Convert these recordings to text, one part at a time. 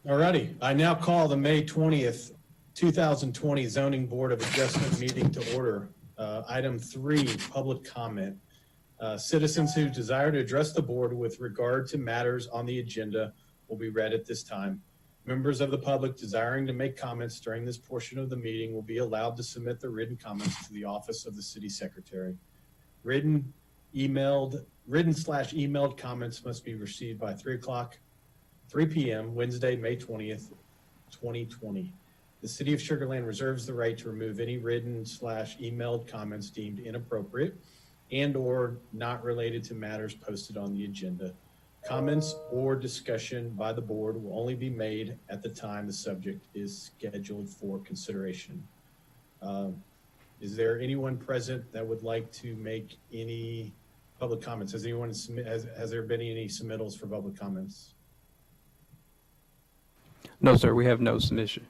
Alrighty, I now call the May 20th, 2020 Zoning Board of Adjustment meeting to order. Item 3, public comment. Citizens who desire to address the board with regard to matters on the agenda will be read at this time. Members of the public desiring to make comments during this portion of the meeting will be allowed to submit their written comments to the office of the city secretary. Written/emailed comments must be received by 3 p.m. Wednesday, May 20th, 2020. The City of Sugar Land reserves the right to remove any written/emailed comments deemed inappropriate and or not related to matters posted on the agenda. Comments or discussion by the board will only be made at the time the subject is scheduled for consideration. Is there anyone present that would like to make any public comments? Has there been any submittals for public comments? No, sir, we have no submission.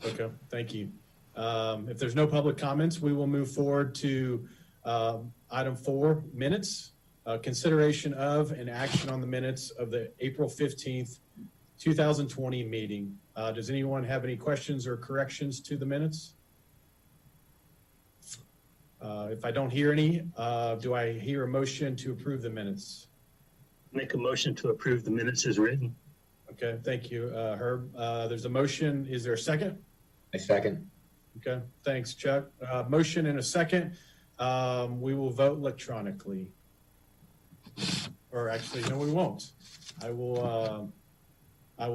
Okay, thank you. If there's no public comments, we will move forward to item 4, minutes. Consideration of and action on the minutes of the April 15th, 2020 meeting. Does anyone have any questions or corrections to the minutes? If I don't hear any, do I hear a motion to approve the minutes? Make a motion to approve the minutes as written. Okay, thank you, Herb. There's a motion. Is there a second? I second. Okay, thanks, Chuck. Motion and a second. We will vote electronically. Or actually, no, we won't. I will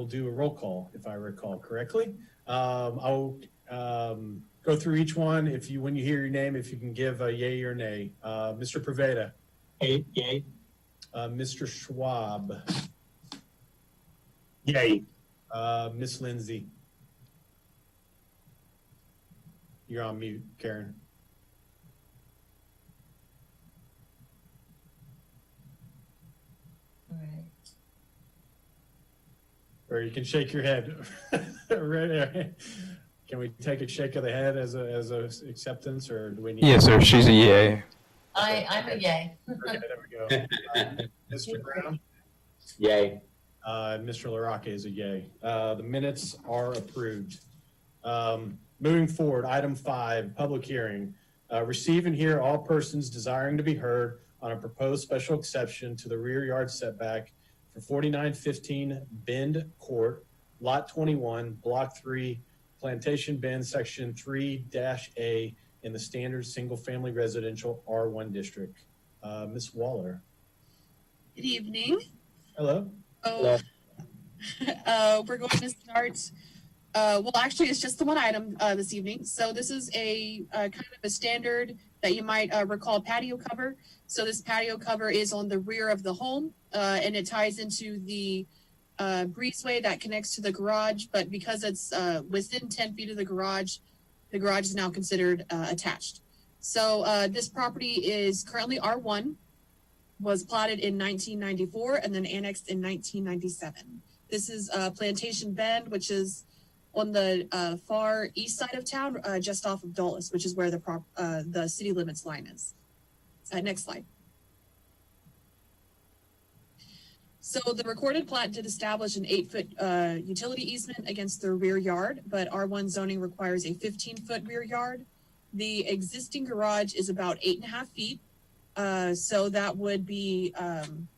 do a roll call if I recall correctly. I'll go through each one. When you hear your name, if you can give a yay or nay. Mr. Preveda. Yay. Mr. Schwab. Yay. Miss Lindsay. You're on mute, Karen. All right. Or you can shake your head. Can we take a shake of the head as a acceptance, or do we need? Yes, sir, she's a yay. I'm a yay. Okay, there we go. Mr. Brown? Yay. Mr. LaRocca is a yay. The minutes are approved. Moving forward, item 5, public hearing. Receive and hear all persons desiring to be heard on a proposed special exception to the rear yard setback for 4915 Bend Court, Lot 21, Block 3, Plantation Bend, Section 3-A in the standard single-family residential R1 district. Ms. Waller. Good evening. Hello. We're going to start. Well, actually, it's just the one item this evening. So this is a kind of a standard that you might recall patio cover. So this patio cover is on the rear of the home, and it ties into the breezeway that connects to the garage. But because it's within 10 feet of the garage is now considered attached. So this property is currently R1. Was platted in 1994 and then annexed in 1997. This is Plantation Bend, which is on the far east side of town, just off of Dulles, which is where the city limits line is. Next slide. So the recorded plat did establish an 8-foot utility easement against the rear yard, but R1 zoning requires a 15-foot rear yard. The existing garage is about 8.5 feet. So that would be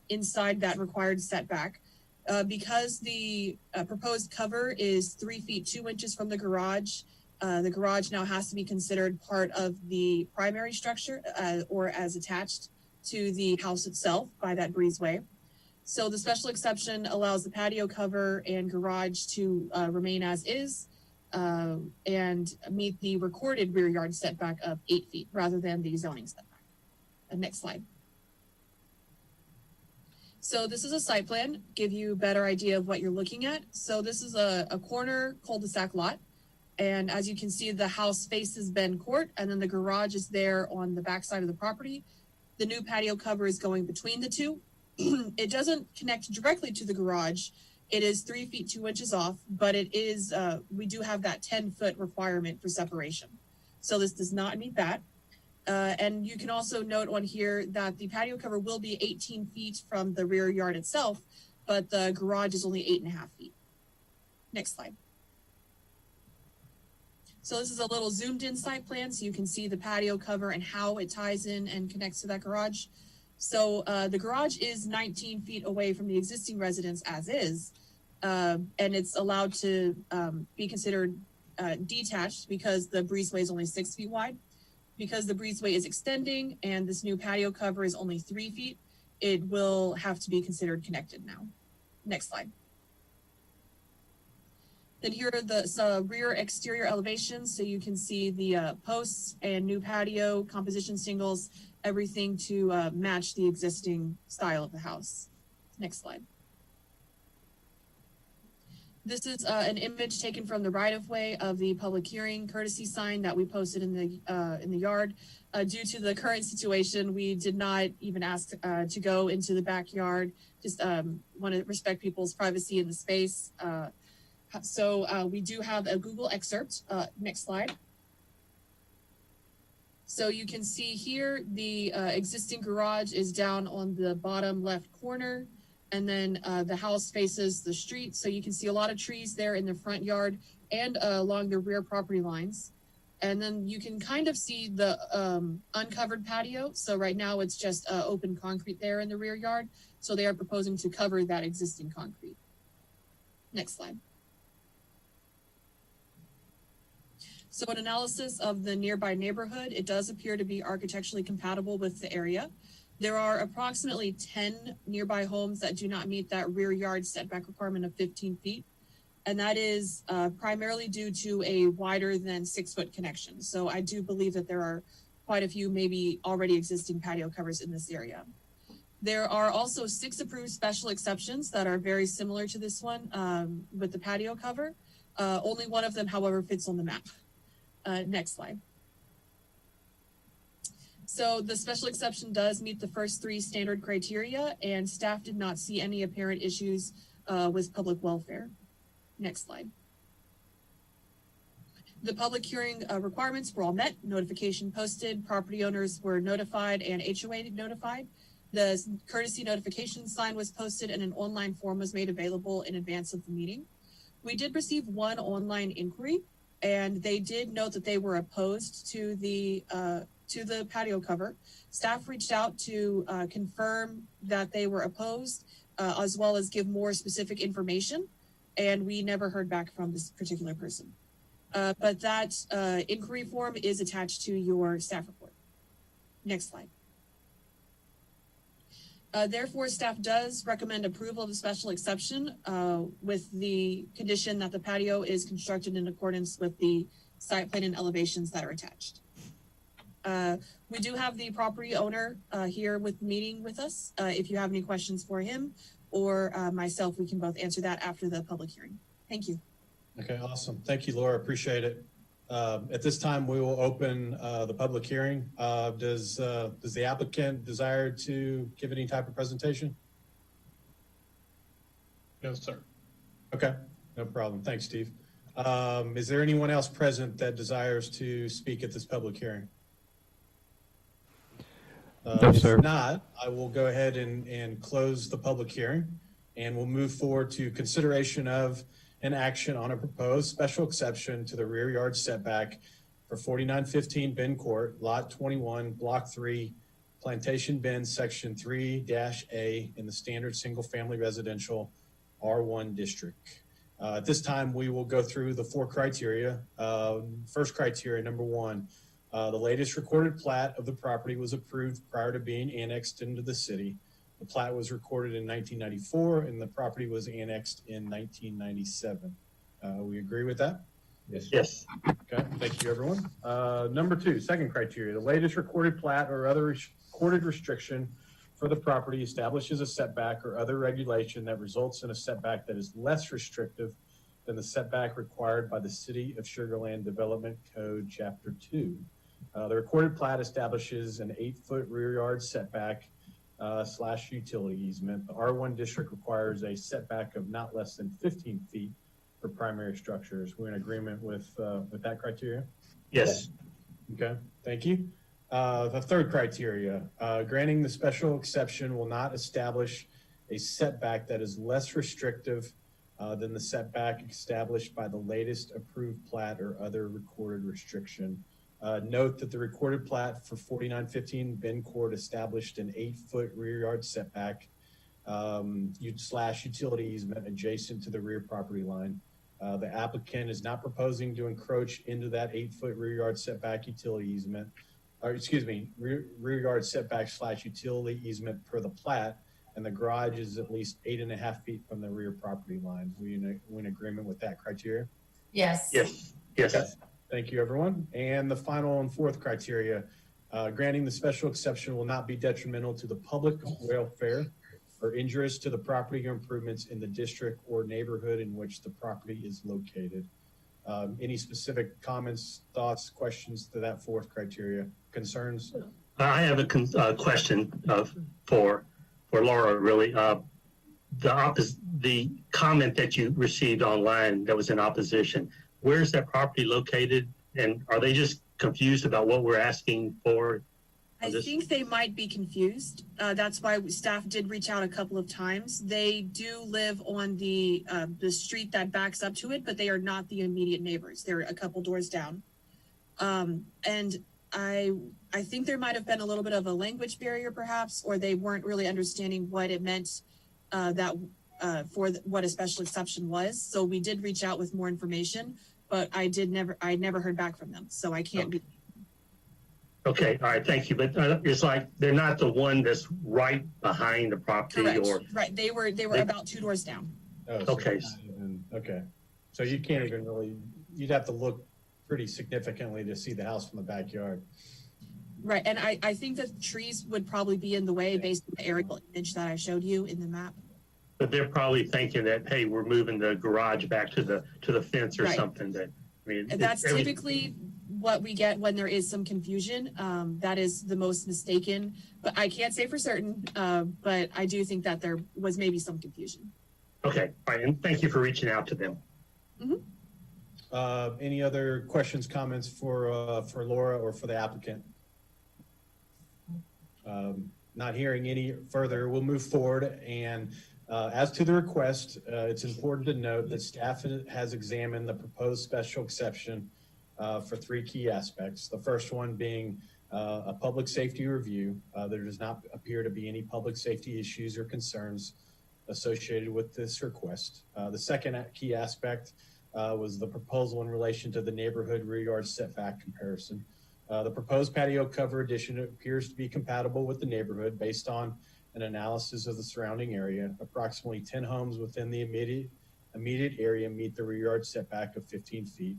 inside that required setback. Because the proposed cover is 3 feet 2 inches from the garage now has to be considered part of the primary structure or as attached to the house itself by that breezeway. So the special exception allows the patio cover and garage to remain as is and meet the recorded rear yard setback of 8 feet rather than the zoning setback. Next slide. So this is a site plan, give you a better idea of what you're looking at. So this is a corner cul-de-sac lot. And as you can see, the house faces Bend Court, and then the garage is there on the back side of the property. The new patio cover is going between the two. It doesn't connect directly to the garage. It is 3 feet 2 inches off, but it is, we do have that 10-foot requirement for separation. So this does not meet that. And you can also note on here that the patio cover will be 18 feet from the rear yard itself, but the garage is only 8.5 feet. Next slide. So this is a little zoomed in site plan so you can see the patio cover and how it ties in and connects to that garage. So the garage is 19 feet away from the existing residence as is, and it's allowed to be considered detached because the breezeway is only 6 feet wide. Because the breezeway is extending and this new patio cover is only 3 feet, it will have to be considered connected now. Next slide. Then here are the rear exterior elevations, so you can see the posts and new patio, composition shingles, everything to match the existing style of the house. Next slide. This is an image taken from the right-of-way of the public hearing courtesy sign that we posted in the yard. Due to the current situation, we did not even ask to go into the backyard. Just want to respect people's privacy in the space. So we do have a Google excerpt. Next slide. So you can see here the existing garage is down on the bottom left corner, and then the house faces the street. So you can see a lot of trees there in the front yard and along the rear property lines. And then you can kind of see the uncovered patio. So right now it's just open concrete there in the rear yard. So they are proposing to cover that existing concrete. Next slide. So an analysis of the nearby neighborhood, it does appear to be architecturally compatible with the area. There are approximately 10 nearby homes that do not meet that rear yard setback requirement of 15 feet. And that is primarily due to a wider than 6 foot connection. So I do believe that there are quite a few maybe already existing patio covers in this area. There are also 6 approved special exceptions that are very similar to this one with the patio cover. Only one of them, however, fits on the map. Next slide. So the special exception does meet the first 3 standard criteria, and staff did not see any apparent issues with public welfare. Next slide. The public hearing requirements were all met, notification posted, property owners were notified, and HOA notified. The courtesy notification sign was posted and an online form was made available in advance of the meeting. We did receive 1 online inquiry, and they did note that they were opposed to the patio cover. Staff reached out to confirm that they were opposed, as well as give more specific information, and we never heard back from this particular person. But that inquiry form is attached to your staff report. Next slide. Therefore, staff does recommend approval of the special exception with the condition that the patio is constructed in accordance with the site plan and elevations that are attached. We do have the property owner here meeting with us. If you have any questions for him or myself, we can both answer that after the public hearing. Thank you. Okay, awesome. Thank you, Laura. Appreciate it. At this time, we will open the public hearing. Does the applicant desire to give any type of presentation? No, sir. Okay, no problem. Thanks, Steve. Is there anyone else present that desires to speak at this public hearing? No, sir. If not, I will go ahead and close the public hearing, and we'll move forward to consideration of an action on a proposed special exception to the rear yard setback for 4915 Bend Court, Lot 21, Block 3, Plantation Bend, Section 3-A in the standard single-family residential R1 district. At this time, we will go through the 4 criteria. First criteria, number 1, the latest recorded plat of the property was approved prior to being annexed into the city. The plat was recorded in 1994 and the property was annexed in 1997. We agree with that? Yes. Yes. Okay, thank you, everyone. Number 2, second criteria, the latest recorded plat or other recorded restriction for the property establishes a setback or other regulation that results in a setback that is less restrictive than the setback required by the City of Sugar Land Development Code, Chapter 2. The recorded plat establishes an 8-foot rear yard setback / utility easement. The R1 district requires a setback of not less than 15 feet for primary structures. We're in agreement with that criteria? Yes. Okay, thank you. The third criteria, granting the special exception will not establish a setback that is less restrictive than the setback established by the latest approved plat or other recorded restriction. Note that the recorded plat for 4915 Ben Court established an 8-foot rear yard setback / utility easement adjacent to the rear property line. The applicant is not proposing to encroach into that 8-foot rear yard setback utility easement, rear yard setback / utility easement per the plat, and the garage is at least 8.5 feet from the rear property line. We in agreement with that criteria? Yes. Yes. Yes. Okay. Thank you, everyone. And the final and fourth criteria, granting the special exception will not be detrimental to the public welfare or injurious to the property or improvements in the district or neighborhood in which the property is located. Any specific comments, thoughts, questions to that fourth criteria, concerns? I have a question for Laura, really. The comment that you received online that was in opposition, where's that property located? And are they just confused about what we're asking for? I think they might be confused. That's why staff did reach out a couple of times. They do live on the street that backs up to it, but they are not the immediate neighbors. They're a couple doors down. And I think there might have been a little bit of a language barrier, perhaps, or they weren't really understanding what it meant what a special exception was. So we did reach out with more information, but I never heard back from them. So I can't be. Okay, all right, thank you. But it's like they're not the one that's right behind the property. Correct. Or Right. They were about 2 doors down. Oh, Okay. Okay. So you can't even really, you'd have to look pretty significantly to see the house from the backyard. Right. And I think that trees would probably be in the way based on the aerial image that I showed you in the map. but they're probably thinking that, hey, we're moving the garage back to the fence or Right. something. That I mean, And that's typically what we get when there is some confusion. That is the most mistaken, but I can't say for certain. But I do think that there was maybe some confusion. okay. All right, and thank you for reaching out to them. Any other questions, comments for Laura or for the applicant? Not hearing any further, we'll move forward. And as to the request, it's important to note that staff has examined the proposed special exception for 3 key aspects. The first one being a public safety review. There does not appear to be any public safety issues or concerns associated with this request. The second key aspect was the proposal in relation to the neighborhood rear yard setback comparison. The proposed patio cover addition appears to be compatible with the neighborhood based on an analysis of the surrounding area. Approximately 10 homes within the immediate area meet the rear yard setback of 15 feet.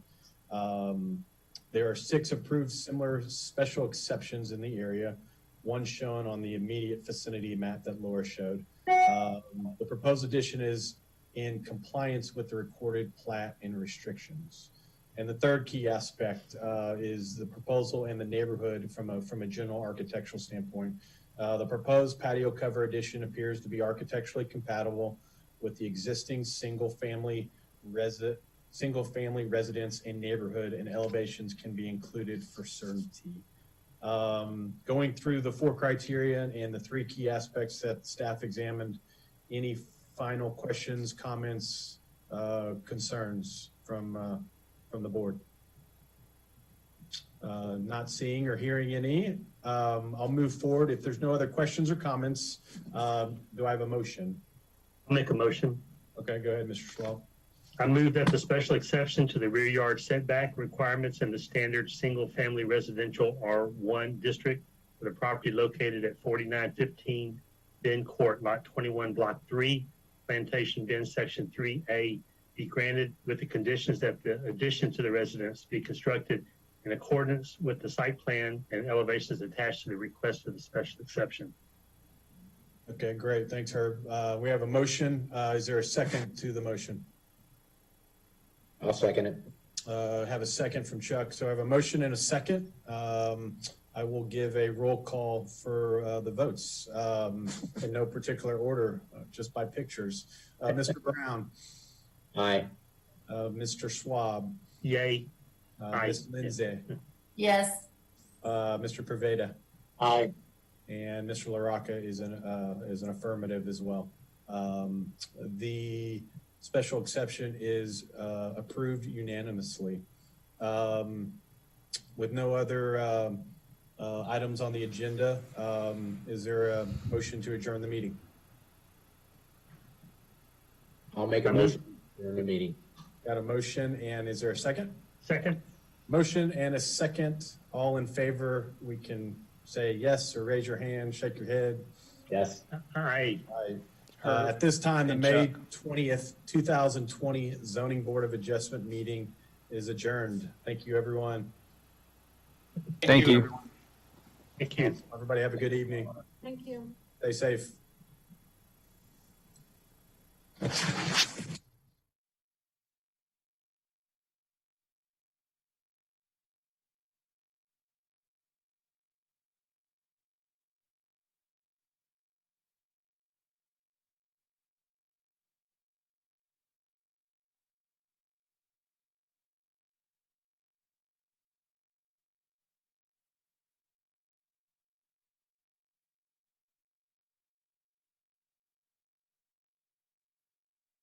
There are 6 approved similar special exceptions in the area, one shown on the immediate vicinity map that Laura showed. The proposed addition is in compliance with the recorded plat and restrictions. And the third key aspect is the proposal and the neighborhood from a general architectural standpoint. The proposed patio cover addition appears to be architecturally compatible with the existing single-family residence and neighborhood, and elevations can be included for certainty. Going through the 4 criteria and the 3 key aspects that staff examined, any final questions, comments, concerns from the board? Not seeing or hearing any. I'll move forward. If there's no other questions or comments, do I have a motion? I'll make a motion. Okay, go ahead, Mr. Schwab. I move that the special exception to the rear yard setback requirements in the standard single-family residential R1 district for the property located at 4915 Ben Court, Lot 21, Block 3, Plantation Bend, Section 3A, be granted with the conditions that the addition to the residence be constructed in accordance with the site plan and elevations attached to the request for the special exception. Okay, great. Thanks, Herb. We have a motion. Is there a second to the motion? I'll second it. Have a second from Chuck. So I have a motion and a second. I will give a roll call for the votes in no particular order, just by pictures. Mr. Brown. Aye. Mr. Schwab. Yay. Ms. Lindsay. Yes. Mr. Preveda. Aye. And Mr. LaRocca is an affirmative as well. The special exception is approved unanimously. With no other items on the agenda, is there a motion to adjourn the meeting? I'll make a motion during the meeting. Got a motion, and is there a second? Second? Motion and a second. All in favor, we can say yes or raise your hand, shake your head. Yes. Aye. Aye. At this time, the May 20th, 2020 Zoning Board of Adjustment meeting is adjourned. Thank you, everyone. Thank you. Thank you. Everybody have a good evening. Thank you. Stay safe.